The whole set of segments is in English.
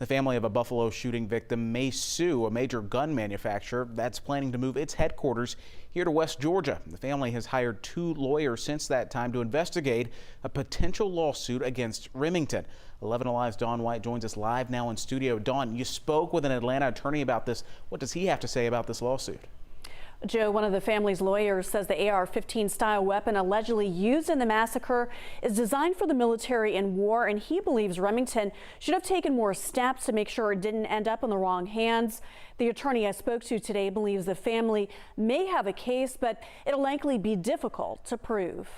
The family of a Buffalo shooting victim may sue a major gun manufacturer that's planning to move its headquarters here to West Georgia. The family has hired 2 lawyers since that time to investigate a potential lawsuit against Remington. 11 Alive's Dawn White joins us live now in studio. Dawn, you spoke with an Atlanta attorney about this. What does he have to say about this lawsuit? Joe, one of the family's lawyers says the AR-15 style weapon allegedly used in the massacre is designed for the military in war, and he believes Remington should have taken more steps to make sure it didn't end up in the wrong hands. The attorney I spoke to today believes the family may have a case, but it'll likely be difficult to prove.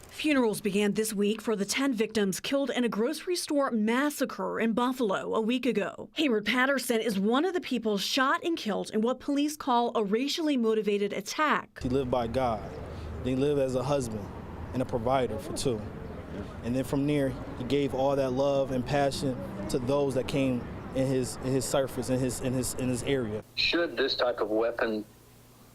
Funerals began this week for the 10 victims killed in a grocery store massacre in Buffalo a week ago. Hayward Patterson is one of the people shot and killed in what police call a racially motivated attack. He lived by God. He lived as a husband and a provider for 2. And then from there, he gave all that love and passion to those that came in his surface, in his area. Should this type of weapon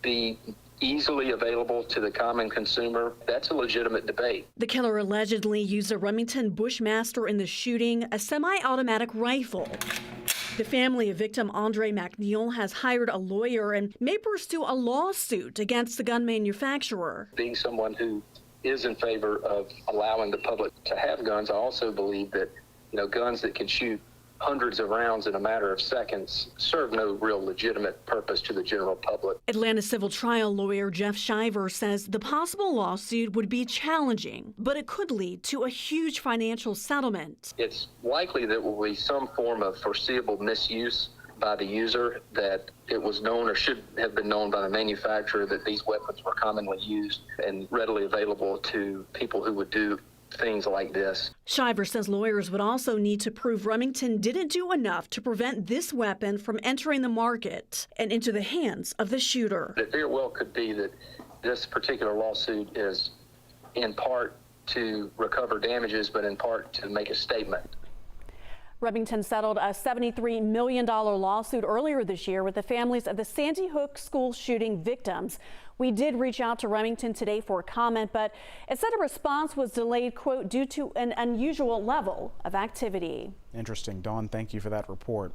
be easily available to the common consumer? That's a legitimate debate. The killer allegedly used a Remington Bushmaster in the shooting, a semi-automatic rifle. The family of victim Andre McNeil has hired a lawyer and may pursue a lawsuit against the gun manufacturer. Being someone who is in favor of allowing the public to have guns, I also believe that, guns that can shoot hundreds of rounds in a matter of seconds serve no real legitimate purpose to the general public. Atlanta civil trial lawyer Jeff Shiver says the possible lawsuit would be challenging, but it could lead to a huge financial settlement. It's likely that there will be some form of foreseeable misuse by the user, that it was known or should have been known by the manufacturer that these weapons were commonly used and readily available to people who would do things like this. Shiver says lawyers would also need to prove Remington didn't do enough to prevent this weapon from entering the market and into the hands of the shooter. It very well could be that this particular lawsuit is in part to recover damages, but in part to make a statement. Remington settled a $73 million lawsuit earlier this year with the families of the Sandy Hook school shooting victims. We did reach out to Remington today for a comment, but it said a response was delayed, quote, due to an unusual level of activity. Interesting. Dawn, thank you for that report.